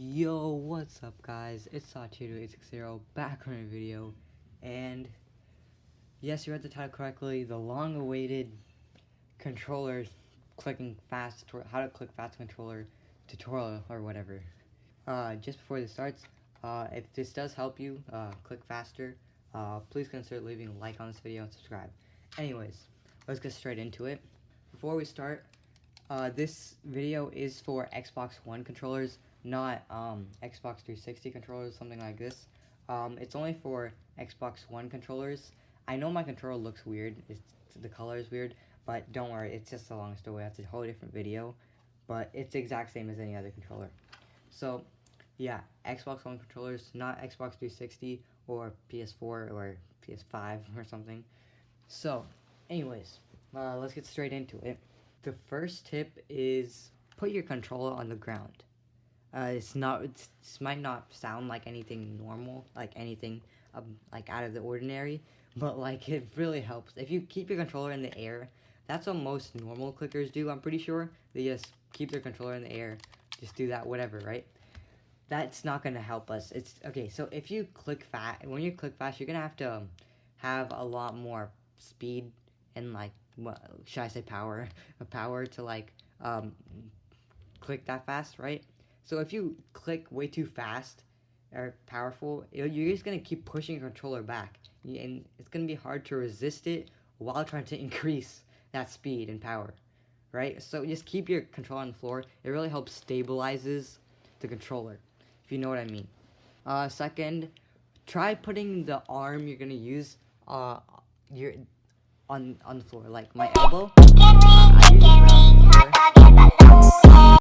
Yo, what's up guys? It's Sachi2860 back on a video, and yes, you read the title correctly, the long-awaited controller clicking fast, how to click fast controller tutorial or whatever. Just before this starts, if this does help you click faster, please consider leaving a like on this video and subscribe. Anyways, let's get straight into it. Before we start, this video is for Xbox One controllers, not Xbox 360 controllers, something like this. It's only for Xbox One controllers. I know my controller looks weird, the color is weird, but don't worry, it's just a long story. That's a whole different video, but it's the exact same as any other controller. So yeah, Xbox One controllers, not Xbox 360 or PS4 or PS5 or something. So anyways, let's get straight into it. The first tip is put your controller on the ground. This might not sound like anything normal, like anything like out of the ordinary, but like it really helps. If you keep your controller in the air, that's what most normal clickers do, I'm pretty sure. They just keep their controller in the air, just do that, whatever, right? That's not gonna help us. It's okay, so if you click fast, when you click fast, you're gonna have to have a lot more speed and like, what should I say, power to like click that fast, right? So if you click way too fast or powerful, you're just gonna keep pushing your controller back, and it's gonna be hard to resist it while trying to increase that speed and power, right? So just keep your controller on the floor. It really helps stabilizes the controller, if you know what I mean. Second, try putting the arm you're gonna use your on the floor, like my elbow. I usually put it on the floor.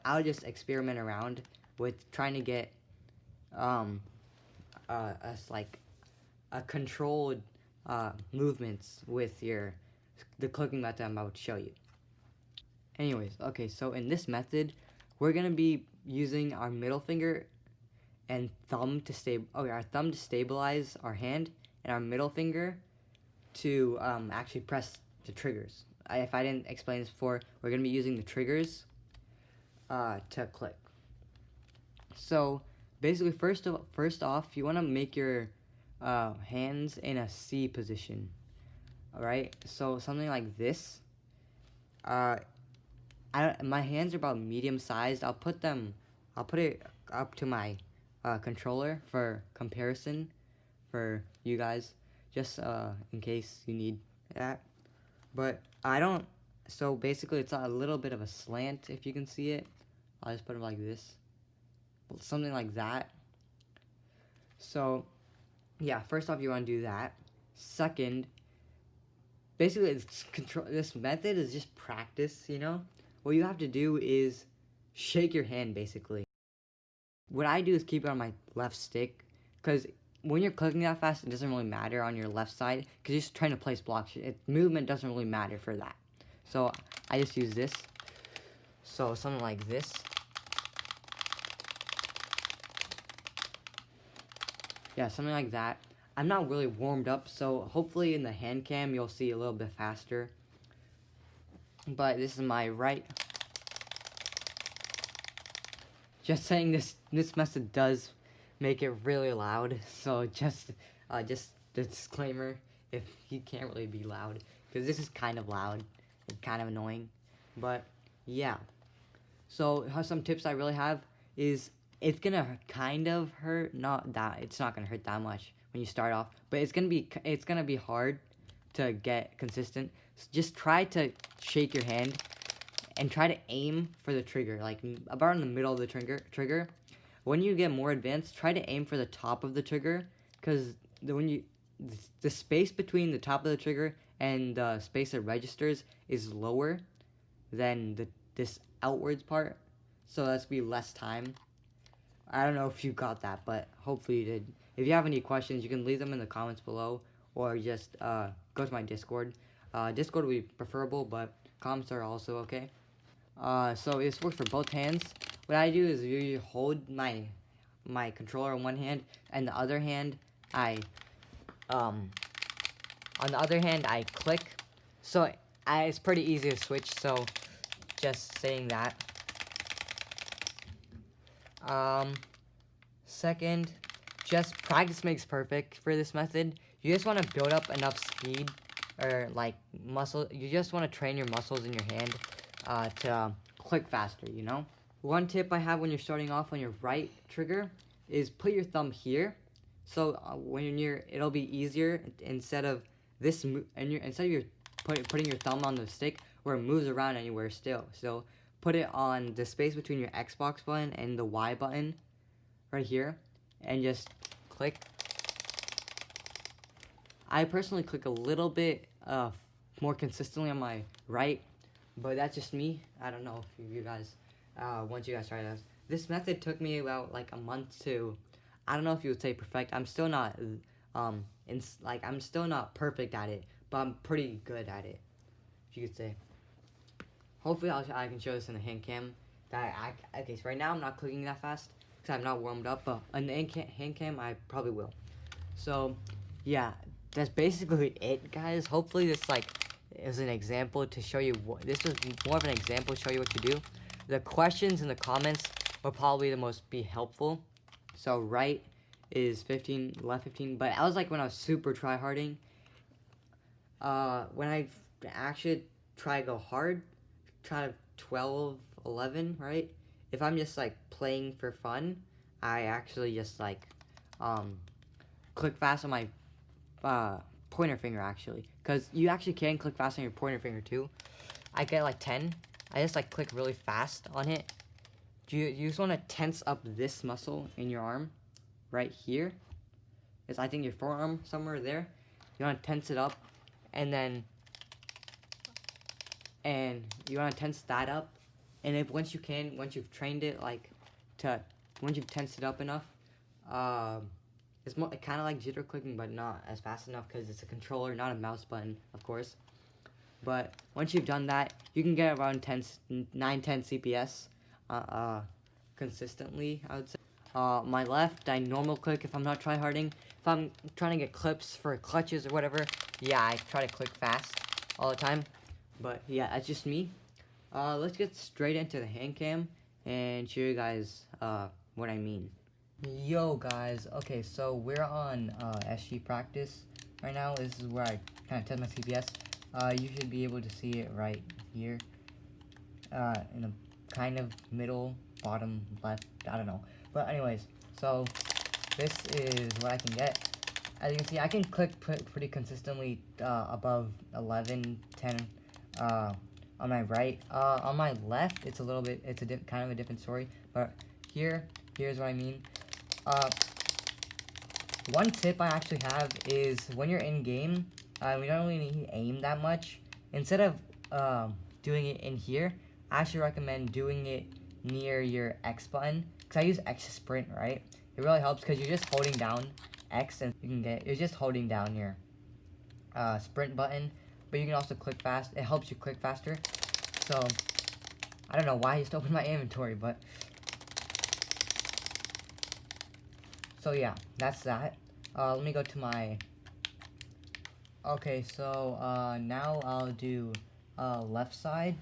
I'll just experiment around with trying to get like a controlled movements with the clicking method I'm about to show you. Anyways, okay, so in this method, we're gonna be using our middle finger and thumb to our thumb to stabilize our hand, and our middle finger to actually press the triggers. If I didn't explain this before, we're gonna be using the triggers to click. So basically, first off, you want to make your hands in a C position. All right, so something like this. My hands are about medium sized. I'll put it up to my controller for comparison for you guys, just in case you need that. But I don't. So basically, it's a little bit of a slant, if you can see it. I'll just put it like this, something like that. So yeah, first off, you want to do that. Second, basically, this method is just practice, you know? What you have to do is shake your hand, basically. What I do is keep it on my left stick, because when you're clicking that fast, it doesn't really matter on your left side, because you're just trying to place blocks. Movement doesn't really matter for that. So I just use this. So something like this. Yeah, something like that. I'm not really warmed up, so hopefully in the hand cam you'll see a little bit faster. But this is my right. Just saying, this method does make it really loud, so just disclaimer, if you can't really be loud, because this is kind of loud and kind of annoying. But yeah, so some tips I really have is, it's gonna kind of hurt, it's not gonna hurt that much when you start off, but it's gonna be hard to get consistent. So just try to shake your hand and try to aim for the trigger, like about in the middle of the trigger. When you get more advanced, try to aim for the top of the trigger, because the space between the top of the trigger and the space that registers is lower than this outwards part, so that's be less time. I don't know if you got that, but hopefully you did. If you have any questions, you can leave them in the comments below, or just go to my Discord. Discord would be preferable, but comments are also okay. So this works for both hands. What I do is usually hold my controller in one hand, and the other hand I click. So it's pretty easy to switch. So just saying that. Second, just practice makes perfect for this method. You just want to build up enough speed or like muscle. You just want to train your muscles in your hand to click faster, you know? One tip I have when you're starting off on your right trigger is put your thumb here. So when you're it'll be easier instead of this, instead of your putting your thumb on the stick where it moves around anywhere still. So put it on the space between your Xbox button and the Y button right here, and just click. I personally click a little bit more consistently on my right, but that's just me. I don't know if you guys, once you guys try this method took me about like a month to, I don't know if you would say perfect. I'm still not, I'm still not perfect at it, but I'm pretty good at it, if you could say. Hopefully I can show this in the hand cam. Okay, so right now I'm not clicking that fast because I'm not warmed up, but on the hand cam I probably will. So yeah, that's basically it, guys. Hopefully this is an example to show you what this was more of an example to show you what to do. The questions in the comments will probably the most be helpful. So right is 15, left 15, but I was like when I was super tryharding. When I actually try to go hard, try to 12, 11, right? If I'm just like playing for fun, I actually just like click fast on my pointer finger actually, because you actually can click fast on your pointer finger too. I get like 10. I just like click really fast on it. You just want to tense up this muscle in your arm right here. It's I think your forearm somewhere there. You want to tense it up, and then you want to tense that up, and if once you've trained it once you've tensed it up enough, it's more kind of like jitter clicking, but not as fast enough because it's a controller, not a mouse button, of course. But once you've done that, you can get around 9-10 CPS consistently, I would say. My left, I normal click if I'm not tryharding. If I'm trying to get clips for clutches or whatever, yeah, I try to click fast all the time. But yeah, that's just me. Let's get straight into the hand cam and show you guys what I mean. Yo guys, okay, so we're on SG practice right now. This is where I kind of test my CPS. You should be able to see it right here, in the kind of middle, bottom, left, I don't know. But anyways, so this is what I can get. As you can see, I can click pretty consistently above 11, 10 on my right. On my left, it's a little bit, it's a kind of a different story. But here's what I mean. One tip I actually have is when you're in game, we don't really need to aim that much. Instead of doing it in here, I actually recommend doing it near your X button, because I use X to sprint, right? It really helps because you're just holding down X and you're just holding down your sprint button, but you can also click fast. It helps you click faster. So I don't know why I just opened my inventory, but so yeah, that's that. Let me go to my, okay, so now I'll do left side.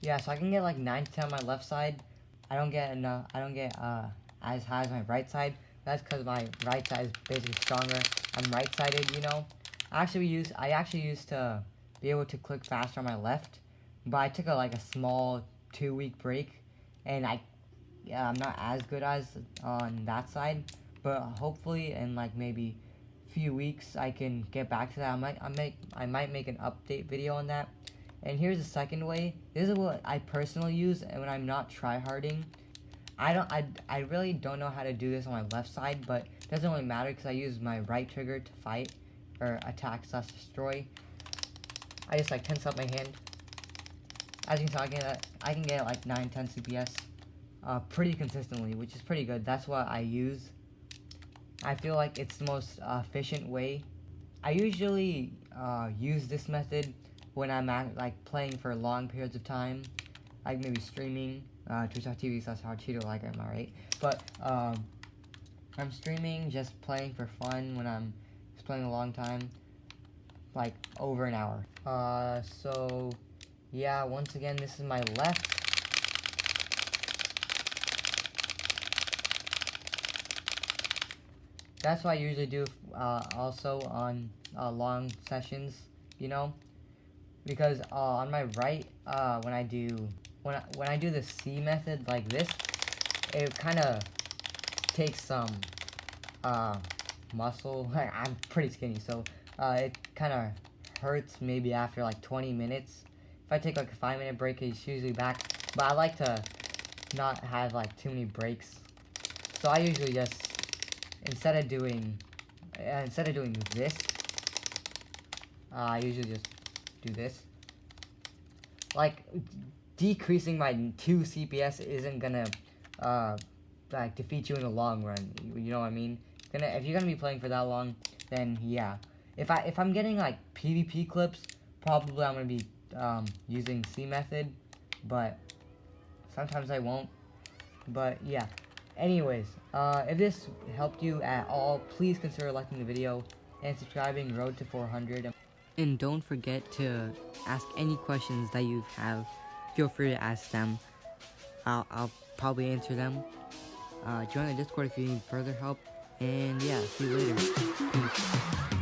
Yeah, so I can get like 9 to 10 on my left side. I don't get enough. I don't get as high as my right side. That's because my right side is basically stronger. I'm right-sided, you know. I actually used to be able to click faster on my left, but I took a small 2-week break, and I'm not as good as on that side. But hopefully in like maybe few weeks I can get back to that. I might make an update video on that. And here's the second way. This is what I personally use when I'm not tryharding. I really don't know how to do this on my left side, but it doesn't really matter because I use my right trigger to fight or attack / destroy. I just like tense up my hand. As you can see, I can get like 9-10 CPS pretty consistently, which is pretty good. That's what I use. I feel like it's the most efficient way. I usually use this method when I'm playing for long periods of time, like maybe streaming, twitch.tv/Cheeto, am I right? But I'm streaming, just playing for fun when I'm just playing a long time. like over an hour. So yeah, once again, this is my left. That's what I usually do also on long sessions, you know, because on my right, when I do the C method like this, it kind of takes some muscle. I'm pretty skinny, so it kind of hurts maybe after like 20 minutes. If I take like a 5-minute break, it's usually back. But I like to not have like too many breaks, so I usually just instead of doing this, I usually just do this. Like, decreasing my 2 CPS isn't gonna like defeat you in the long run. You know what I mean? If you're gonna be playing for that long, then yeah. If I'm getting like PvP clips, probably I'm gonna be using C method, but sometimes I won't. But yeah. Anyways, if this helped you at all, please consider liking the video and subscribing. Road to 400. And don't forget to ask any questions that you have. Feel free to ask them. I'll probably answer them. Join the Discord if you need further help. And yeah, see you later. Peace.